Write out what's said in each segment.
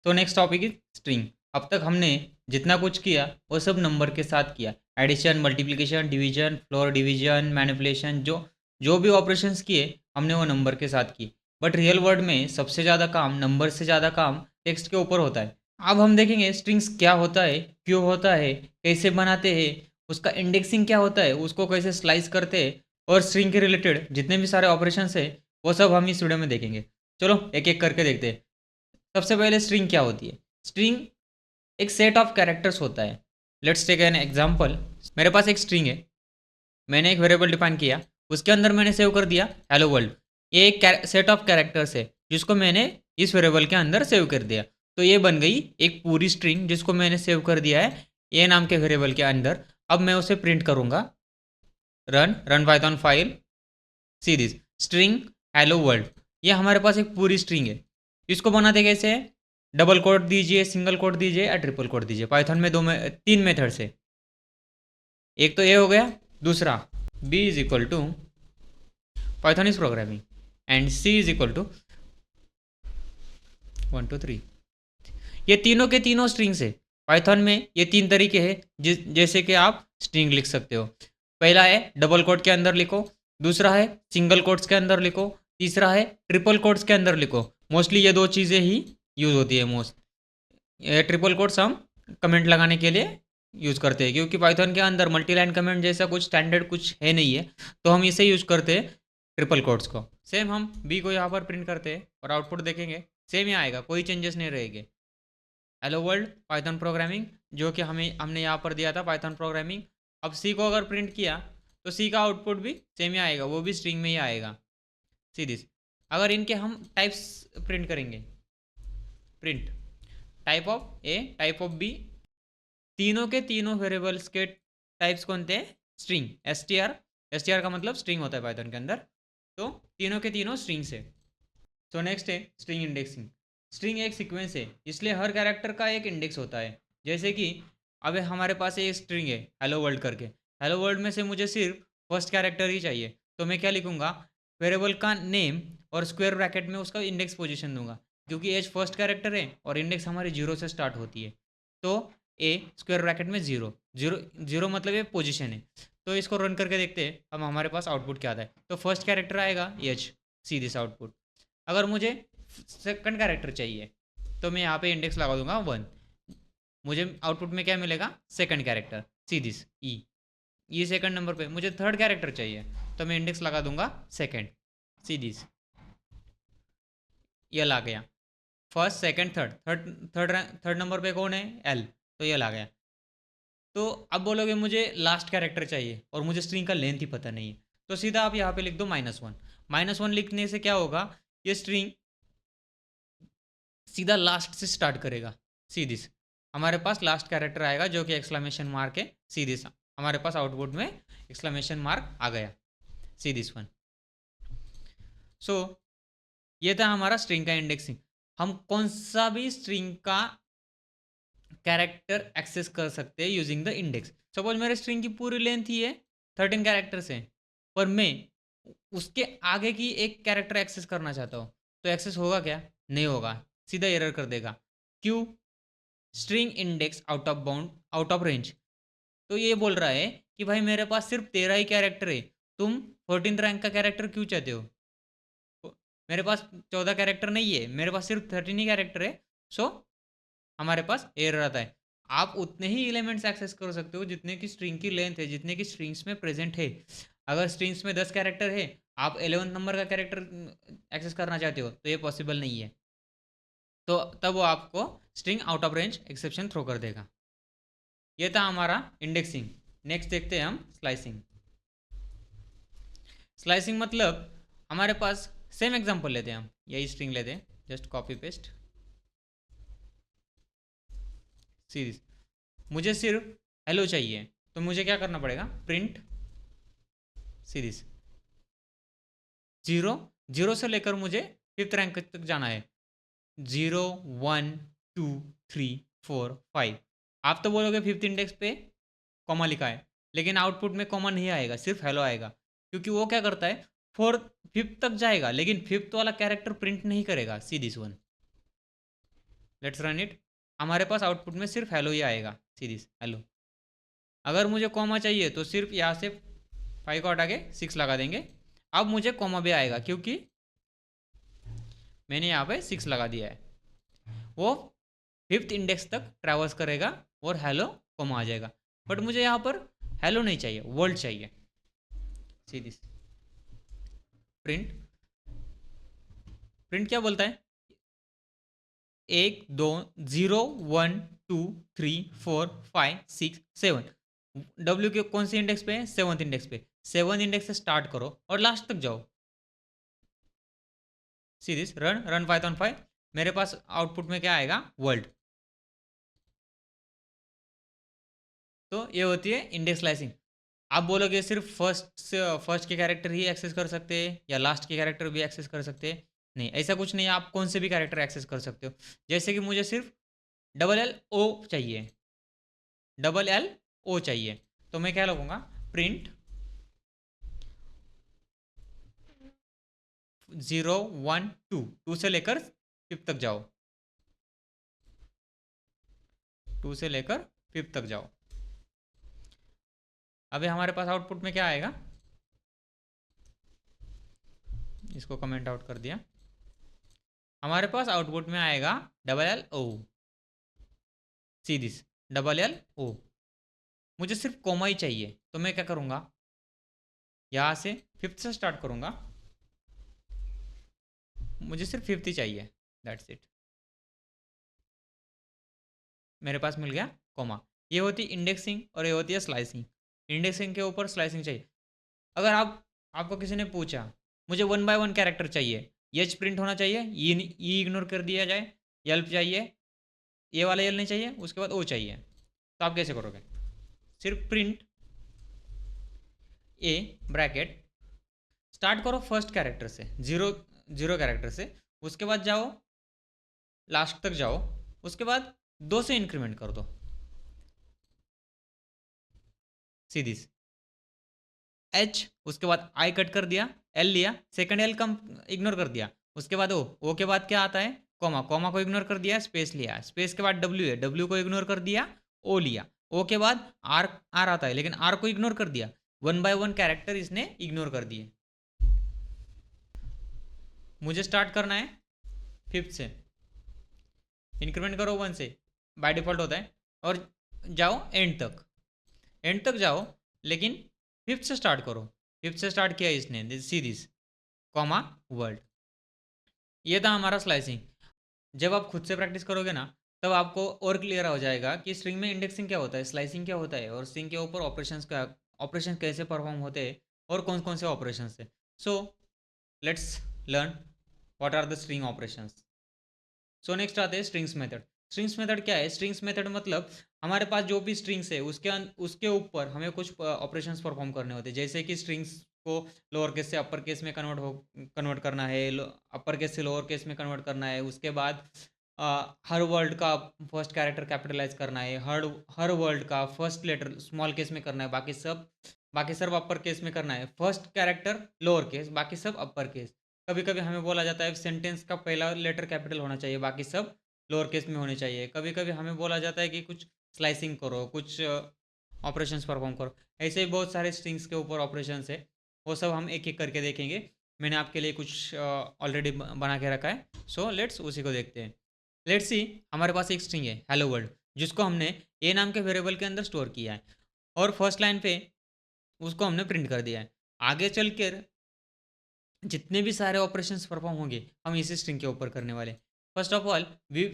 तो next topic is string. अब तक हमने जितना कुछ किया वो सब नंबर के साथ किया। Addition, multiplication, division, floor division, manipulation, जो जो भी ऑपरेशंस किए हमने वो नंबर के साथ किए। बट रियल वर्ल्ड में सबसे ज़्यादा काम, नंबर से ज़्यादा काम टेक्स्ट के ऊपर होता है। अब हम देखेंगे स्ट्रिंग्स क्या होता है, क्यों होता है, कैसे बनाते हैं, उसका इंडेक्सिंग क्या होता है, उसको कैसे स्लाइस करते हैं, और स्ट्रिंग के रिलेटेड जितने भी सारे ऑपरेशंस है वो सब हम इस वीडियो में देखेंगे। चलो एक एक करके देखते हैं। सबसे पहले स्ट्रिंग क्या होती है। स्ट्रिंग एक सेट ऑफ कैरेक्टर्स होता है। Let's take an example. मेरे पास एक स्ट्रिंग है, मैंने एक वेरिएबल डिफाइन किया, उसके अंदर मैंने सेव कर दिया हेलो वर्ल्ड। ये एक सेट ऑफ कैरेक्टर्स है जिसको मैंने इस वेरिएबल के अंदर सेव कर दिया। तो ये बन गई एक पूरी स्ट्रिंग जिसको मैंने सेव कर दिया है ए नाम के वेरिएबल के अंदर। अब मैं उसे प्रिंट करूंगा। Run Python file, see this string hello world. ये हमारे पास एक पूरी स्ट्रिंग है। इसको बनाते कैसे है, डबल कोट दीजिए, सिंगल कोट दीजिए या ट्रिपल कोट दीजिए। पाइथन में तीन मेथड से, एक तो ये हो गया, दूसरा B is equal to Python is programming and C is equal to 1 2 3। ये तीनों के तीनों स्ट्रिंग्स है। पाइथन में ये तीन तरीके हैं जैसे कि आप स्ट्रिंग लिख सकते हो। पहला है डबल कोट के अंदर लिखो, दूसरा है सिंगल कोट्स के अंदर लिखो, तीसरा है ट्रिपल कोट्स के अंदर लिखो। मोस्टली ये दो चीज़ें ही यूज़ होती है। ये ट्रिपल कोट्स हम कमेंट लगाने के लिए यूज़ करते हैं, क्योंकि पाइथन के अंदर मल्टी लाइन कमेंट जैसा कुछ स्टैंडर्ड कुछ है नहीं है, तो हम इसे यूज़ करते हैं ट्रिपल कोट्स को। सेम हम बी को यहाँ पर प्रिंट करते हैं और आउटपुट देखेंगे सेम ही आएगा, कोई चेंजेस नहीं रहेंगे। हेलो वर्ल्ड पाइथन प्रोग्रामिंग, जो कि हमने यहाँ पर दिया था पाइथन प्रोग्रामिंग। अब सी को अगर प्रिंट किया तो सी का आउटपुट भी सेम ही आएगा, वो भी स्ट्रिंग में ही आएगा। See this. अगर इनके हम टाइप्स प्रिंट करेंगे, print type of A, type of B, तीनों के तीनों वेरिएबल्स के टाइप्स कौन थे, स्ट्रिंग, एस टी आर का मतलब स्ट्रिंग होता है पाइथन के अंदर। तो तीनों के तीनों स्ट्रिंग से। सो नेक्स्ट है स्ट्रिंग इंडेक्सिंग। स्ट्रिंग एक सीक्वेंस है, इसलिए हर कैरेक्टर का एक इंडेक्स होता है। जैसे कि अब हमारे पास एक स्ट्रिंग है हेलो वर्ल्ड करके। हेलो वर्ल्ड में से मुझे सिर्फ फर्स्ट कैरेक्टर ही चाहिए, तो मैं क्या लिखूंगा, वेरिएबल का नेम और स्क्वायर ब्रैकेट में उसका इंडेक्स पोजीशन दूंगा, क्योंकि एज फर्स्ट कैरेक्टर है और इंडेक्स हमारी जीरो से स्टार्ट होती है। तो ए स्क्वायर ब्रैकेट में जीरो, जीरो जीरो मतलब ये पोजीशन है। तो इसको रन करके देखते हैं अब हमारे पास आउटपुट क्या आता है। तो फर्स्ट कैरेक्टर आएगा एच, सी दिस आउटपुट। अगर मुझे सेकंड कैरेक्टर चाहिए तो मैं यहाँ पे इंडेक्स लगा दूंगा 1। मुझे आउटपुट में क्या मिलेगा, सेकंड कैरेक्टर, सी दिस ई। ये सेकंड नंबर पे मुझे थर्ड कैरेक्टर चाहिए तो मैं इंडेक्स लगा दूंगा सेकंड, सी दिस। ये ला गया first second third, third number पे कौन है, एल, तो ये ला गया। तो अब बोलोगे मुझे लास्ट कैरेक्टर चाहिए और मुझे स्ट्रिंग का लेंथ ही पता नहीं है, तो सीधा आप यहाँ पे लिख दो -1। -1 लिखने से क्या होगा, ये स्ट्रिंग सीधा लास्ट से स्टार्ट करेगा। सी दिस, हमारे पास लास्ट कैरेक्टर आएगा जो कि एक्सक्लेमेशन मार्क है। सी दिस, हमारे पास आउटपुट में एक्सक्लेमेशन मार्क आ गया, सी दिस वन। सो ये था हमारा स्ट्रिंग का इंडेक्सिंग। हम कौन सा भी स्ट्रिंग का कैरेक्टर एक्सेस कर सकते हैं यूजिंग द इंडेक्स। सपोज मेरे स्ट्रिंग की पूरी लेंथ ही है 13 कैरेक्टर्स हैं, पर मैं उसके आगे की एक कैरेक्टर एक्सेस करना चाहता हूँ, तो एक्सेस होगा क्या, नहीं होगा, सीधा एरर कर देगा। क्यों, string index out of bound, out of range. तो ये बोल रहा है कि भाई मेरे पास सिर्फ 13 ही कैरेक्टर है, तुम 14 रैंक का कैरेक्टर क्यों चाहते हो। मेरे पास 14 कैरेक्टर नहीं है, मेरे पास सिर्फ 13 ही कैरेक्टर है। सो हमारे पास एरर आता है। आप उतने ही एलिमेंट्स एक्सेस कर सकते हो जितने की स्ट्रिंग की लेंथ है, जितने की स्ट्रिंग्स में प्रेजेंट है। अगर स्ट्रिंग्स में 10 कैरेक्टर है, आप 11 नंबर का कैरेक्टर एक्सेस करना चाहते हो, तो ये पॉसिबल नहीं है। तो तब वो आपको string out of range exception throw कर देगा। ये था हमारा इंडेक्सिंग। नेक्स्ट देखते हैं हम स्लाइसिंग। स्लाइसिंग मतलब हमारे पास सेम एग्जांपल लेते हैं, हम यही स्ट्रिंग लेते हैं, जस्ट कॉपी पेस्ट सीरीज। मुझे सिर्फ हेलो चाहिए, तो मुझे क्या करना पड़ेगा, प्रिंट सीरीज। जीरो से लेकर मुझे 5th रैंक तक जाना है, 0 1 2 3 4 5। आप तो बोलोगे 5th इंडेक्स पे कॉमा लिखा है, लेकिन आउटपुट में कॉमा नहीं आएगा, सिर्फ हेलो आएगा, क्योंकि वो क्या करता है 5th तक जाएगा लेकिन 5th वाला कैरेक्टर प्रिंट नहीं करेगा, see this one. Let's run it. हमारे पास आउटपुट में सिर्फ हेलो ही आएगा, सीधी हेलो। अगर मुझे कॉमा चाहिए तो सिर्फ यहाँ से 5 को हटा के 6 लगा देंगे। अब मुझे कॉमा भी आएगा क्योंकि मैंने यहाँ पे 6 लगा दिया है। वो 5th इंडेक्स तक ट्रैवर्स करेगा और हेलो कॉमा आ जाएगा। बट मुझे यहाँ पर हेलो नहीं चाहिए, वर्ल्ड चाहिए। सीधी प्रिंट, प्रिंट क्या बोलता है, 1 2 0 1 2 3 4 5 6 7। डब्ल्यू के कौन सी इंडेक्स पे है, 7th इंडेक्स पे। 7th इंडेक्स से स्टार्ट करो और लास्ट तक जाओ। See this, run run Python 5। मेरे पास आउटपुट में क्या आएगा, वर्ल्ड। तो ये होती है इंडेक्स स्लाइसिंग। आप बोलोगे सिर्फ फर्स्ट के कैरेक्टर ही एक्सेस कर सकते हैं या लास्ट के कैरेक्टर भी एक्सेस कर सकते हैं? नहीं, ऐसा कुछ नहीं है, आप कौन से भी कैरेक्टर एक्सेस कर सकते हो। जैसे कि मुझे सिर्फ डबल एल ओ चाहिए, डबल एल ओ चाहिए, तो मैं क्या लगूंगा, प्रिंट 0 1 2, 2 से लेकर 5 तक जाओ, 2 से लेकर 5 तक जाओ। अभी हमारे पास आउटपुट में क्या आएगा, इसको कमेंट आउट कर दिया। हमारे पास आउटपुट में आएगा double L O, see this, double L O. मुझे सिर्फ कोमा ही चाहिए, तो मैं क्या करूँगा, यहाँ से 5th से स्टार्ट करूँगा। मुझे सिर्फ 5th ही चाहिए, दैट्स इट। मेरे पास मिल गया कोमा। ये होती है इंडेक्सिंग और ये होती है स्लाइसिंग। इंडेक्सिंग के ऊपर स्लाइसिंग चाहिए। अगर आपको किसी ने पूछा मुझे 1 बाय 1 कैरेक्टर चाहिए, एच प्रिंट होना चाहिए, ई इग्नोर कर दिया जाए, यल चाहिए, ये वाला यल नहीं चाहिए, उसके बाद ओ चाहिए, तो आप कैसे करोगे, सिर्फ प्रिंट ए ब्रैकेट, स्टार्ट करो फर्स्ट कैरेक्टर से, जीरो कैरेक्टर से, उसके बाद जाओ लास्ट तक जाओ, उसके बाद 2 से इंक्रीमेंट कर दो, सीधी एच, उसके बाद आई कट कर दिया, एल लिया, सेकंड एल कम इग्नोर कर दिया, उसके बाद ओ के बाद क्या आता है, कॉमा, कॉमा को इग्नोर कर दिया, स्पेस लिया, स्पेस के बाद डब्ल्यू है, डब्ल्यू को इग्नोर कर दिया, ओ लिया, ओ के बाद आर, आर आता है लेकिन आर को इग्नोर कर दिया। 1 बाय 1 कैरेक्टर इसने इग्नोर कर दिए। मुझे स्टार्ट करना है 5th से, इंक्रीमेंट करो 1 से, बाय डिफॉल्ट होता है, और जाओ एंड तक, एंड तक जाओ, लेकिन 5th से स्टार्ट करो। 5th से स्टार्ट किया इसने, सी दिस, कॉमा वर्ल्ड। ये था हमारा स्लाइसिंग। जब आप खुद से प्रैक्टिस करोगे ना, तब आपको और क्लियर हो जाएगा कि स्ट्रिंग में इंडेक्सिंग क्या होता है, स्लाइसिंग क्या होता है, और स्ट्रिंग के ऊपर ऑपरेशन कैसे परफॉर्म होते हैं और कौन कौन से ऑपरेशन है। So let's learn what are the string operations. So next आते हैं स्ट्रिंग्स मेथड। स्ट्रिंग्स मेथड क्या है, स्ट्रिंग्स मेथड मतलब हमारे पास जो भी स्ट्रिंग्स है उसके ऊपर हमें कुछ ऑपरेशंस परफॉर्म करने होते हैं। जैसे कि स्ट्रिंग्स को लोअर केस से अपर केस में कन्वर्ट करना है, अपर केस से लोअर केस में कन्वर्ट करना है, उसके बाद हर वर्ड का फर्स्ट कैरेक्टर कैपिटलाइज करना है, हर वर्ड का फर्स्ट लेटर स्मॉल केस में करना है, बाकी सब अपर केस में करना है, फर्स्ट कैरेक्टर लोअर केस, बाकी सब अपर केस। कभी कभी हमें बोला जाता है सेंटेंस का पहला लेटर कैपिटल होना चाहिए, बाकी सब लोअर केस में होने चाहिए। कभी कभी हमें बोला जाता है कि कुछ स्लाइसिंग करो, कुछ ऑपरेशंस परफॉर्म करो। ऐसे ही बहुत सारे स्ट्रिंग्स के ऊपर ऑपरेशंस है, वो सब हम एक एक करके देखेंगे। मैंने आपके लिए कुछ ऑलरेडी बना के रखा है, सो लेट्स उसी को देखते हैं। लेट्स सी, हमारे पास एक स्ट्रिंग है हेलो वर्ल्ड, जिसको हमने ए नाम के वेरिएबल के अंदर स्टोर किया है, और फर्स्ट लाइन पे उसको हमने प्रिंट कर दिया है। आगे चल कर जितने भी सारे ऑपरेशंस परफॉर्म होंगे हम इसी स्ट्रिंग के ऊपर करने वाले। First of all we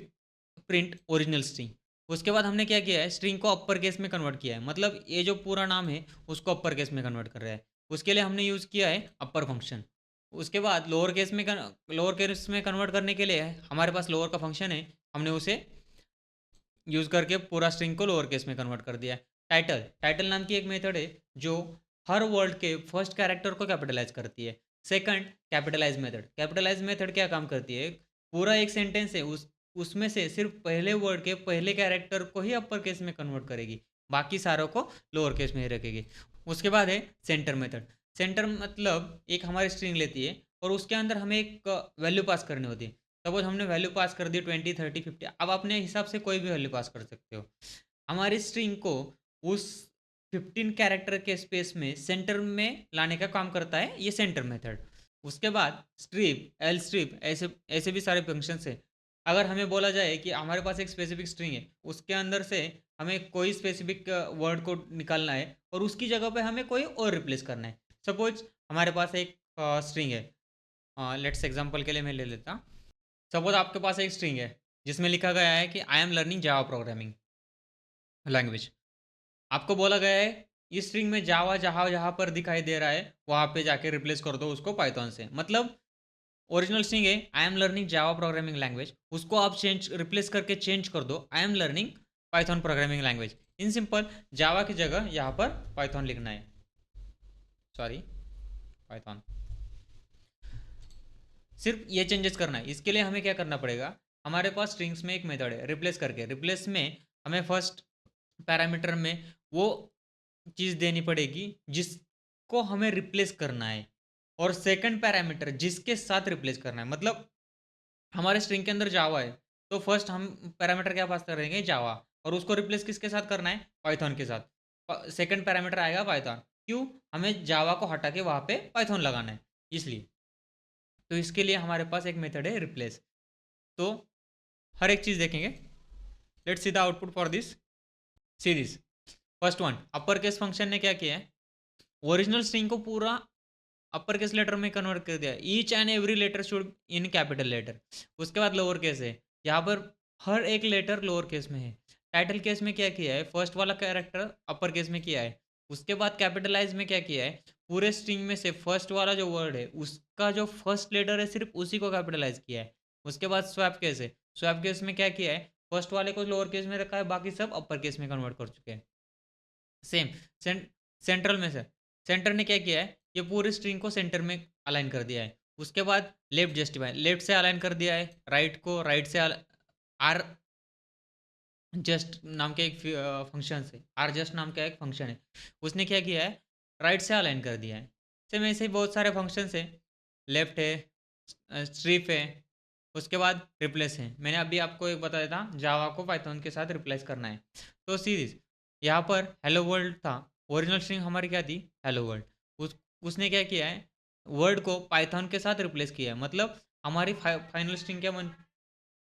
print original string. उसके बाद हमने क्या किया है, स्ट्रिंग को अपर केस में कन्वर्ट किया है, मतलब ये जो पूरा नाम है उसको अपर केस में कन्वर्ट कर रहा है। उसके लिए हमने यूज़ किया है अपर फंक्शन। उसके बाद लोअर केस में कन्वर्ट करने के लिए हमारे पास लोअर का फंक्शन है, हमने उसे यूज़ करके पूरा स्ट्रिंग को लोअर केस में कन्वर्ट कर दिया है। टाइटल नाम की एक मेथड है जो हर वर्ड के फर्स्ट कैरेक्टर को कैपिटलाइज करती है। सेकंड, कैपिटलाइज मेथड क्या काम करती है, पूरा एक सेंटेंस है उसमें से सिर्फ पहले वर्ड के पहले कैरेक्टर को ही अपर केस में कन्वर्ट करेगी, बाकी सारों को लोअर केस में ही रखेगी। उसके बाद है सेंटर मेथड। सेंटर मतलब एक हमारी स्ट्रिंग लेती है और उसके अंदर हमें एक वैल्यू पास करनी होती है। सपोज हमने वैल्यू पास कर दी 20, 30, 50, अब अपने हिसाब से कोई भी वैल्यू पास कर सकते हो। हमारी स्ट्रिंग को उस 15 कैरेक्टर के स्पेस में सेंटर में लाने का काम करता है ये सेंटर मेथड। उसके बाद स्ट्रिप, एल स्ट्रिप, ऐसे ऐसे भी सारे फंक्शंस है। अगर हमें बोला जाए कि हमारे पास एक स्पेसिफिक स्ट्रिंग है, उसके अंदर से हमें कोई स्पेसिफिक वर्ड को निकालना है और उसकी जगह पे हमें कोई और रिप्लेस करना है। सपोज हमारे पास एक स्ट्रिंग है, लेट्स एग्जांपल के लिए मैं ले लेता। सपोज आपके पास एक स्ट्रिंग है जिसमें लिखा गया है कि I am learning Java programming language. आपको बोला गया है इस स्ट्रिंग में जावा जहाँ जहाँ पर दिखाई दे रहा है वहाँ पे जाके रिप्लेस कर दो उसको पाइथन से। मतलब ओरिजिनल स्ट्रिंग है I am learning Java programming language, उसको आप चेंज रिप्लेस करके चेंज कर दो I am learning Python programming language. In simple Java की जगह यहाँ पर पाइथन लिखना है, सॉरी पाइथन, सिर्फ ये चेंजेस करना है। इसके लिए हमें क्या करना पड़ेगा, हमारे पास स्ट्रिंग्स में एक मेथड है रिप्लेस करके, रिप्लेस में हमें फर्स्ट पैरामीटर में वो चीज़ देनी पड़ेगी जिसको हमें रिप्लेस करना है और सेकंड पैरामीटर जिसके साथ रिप्लेस करना है। मतलब हमारे स्ट्रिंग के अंदर जावा है तो फर्स्ट हम पैरामीटर क्या पास करेंगे जावा, और उसको रिप्लेस किसके साथ करना है पाइथन के साथ। सेकंड पैरामीटर आएगा पाइथन, क्यों, हमें जावा को हटा के वहाँ पे पाइथन लगाना है इसलिए। तो इसके लिए हमारे पास एक मेथड है रिप्लेस। तो हर एक चीज़ देखेंगे। Let's see the output for this. See this first one, upper case function ने क्या किया है, ओरिजिनल स्ट्रिंग को पूरा अपर केस लेटर में कन्वर्ट कर दिया। Each and every letter should in capital letter. उसके बाद लोअर केस है, यहाँ पर हर एक लेटर लोअर केस में है। टाइटल केस में क्या किया है, फर्स्ट वाला कैरेक्टर अपर केस में किया है। उसके बाद कैपिटलाइज में क्या किया है, पूरे स्ट्रिंग में से फर्स्ट वाला जो वर्ड है उसका जो फर्स्ट लेटर है सिर्फ उसी को कैपिटलाइज किया है। उसके बाद स्वैप केस है, स्वैप केस में क्या किया है, फर्स्ट वाले को लोअर केस में रखा है, बाकी सब अपर केस में कन्वर्ट कर चुके हैं। सेम सेंट्रल में से सेंटर ने क्या किया है, ये पूरे स्ट्रिंग को सेंटर में अलाइन कर दिया है। उसके बाद लेफ्ट जस्टिफाई, लेफ्ट से अलाइन कर दिया है, राइट को राइट से आर जस्ट नाम के एक फंक्शन से, आर जस्ट नाम का एक फंक्शन है, उसने क्या किया है राइट से अलाइन कर दिया है। सेम ऐसे ही बहुत सारे फंक्शन है, लेफ्ट है, स्ट्रिप है, उसके बाद रिप्लेस है। मैंने अभी आपको एक बताया था जावा को पाइथन के साथ रिप्लेस करना है। तो सीरीज यहाँ पर हेलो वर्ल्ड था, ओरिजिनल स्ट्रिंग हमारी क्या थी हेलो वर्ल्ड, उसने क्या किया है वर्ड को पाइथन के साथ रिप्लेस किया है। मतलब हमारी फाइनल स्ट्रिंग क्या बन,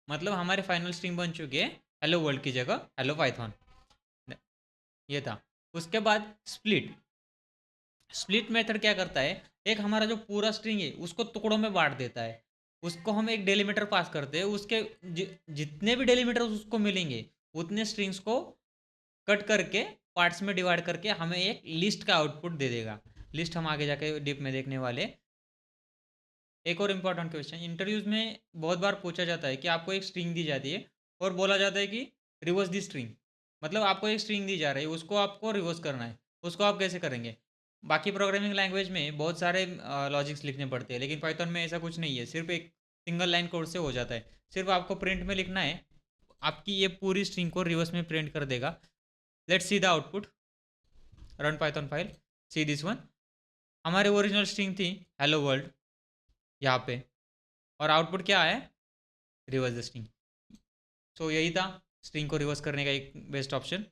मतलब हमारी फाइनल स्ट्रिंग बन चुकी है हेलो वर्ल्ड की जगह हेलो पाइथन, ये था। उसके बाद स्प्लिट, स्प्लिट मेथड क्या करता है, एक हमारा जो पूरा स्ट्रिंग है उसको टुकड़ों में बांट देता है। उसको हम एक डेलीमीटर पास करते हैं, उसके जितने भी डेलीमीटर उसको मिलेंगे उतने स्ट्रिंग्स को कट करके पार्ट्स में डिवाइड करके हमें एक लिस्ट का आउटपुट दे देगा। लिस्ट हम आगे जाके डीप में देखने वाले। एक और इम्पॉर्टेंट क्वेश्चन इंटरव्यूज में बहुत बार पूछा जाता है कि आपको एक स्ट्रिंग दी जाती है और बोला जाता है कि रिवर्स दी स्ट्रिंग। मतलब आपको एक स्ट्रिंग दी जा रही है उसको आपको रिवर्स करना है, उसको आप कैसे करेंगे। बाकी प्रोग्रामिंग लैंग्वेज में बहुत सारे लॉजिक्स लिखने पड़ते हैं, लेकिन पाइथन में ऐसा कुछ नहीं है, सिर्फ एक सिंगल लाइन कोड से हो जाता है। सिर्फ आपको प्रिंट में लिखना है, आपकी ये पूरी स्ट्रिंग को रिवर्स में प्रिंट कर देगा। Let's see the output, run Python file, see this one. हमारी ओरिजिनल स्ट्रिंग थी हेलो वर्ल्ड यहाँ पे, और आउटपुट क्या है रिवर्स द स्ट्रिंग। सो यही था स्ट्रिंग को रिवर्स करने का एक बेस्ट ऑप्शन।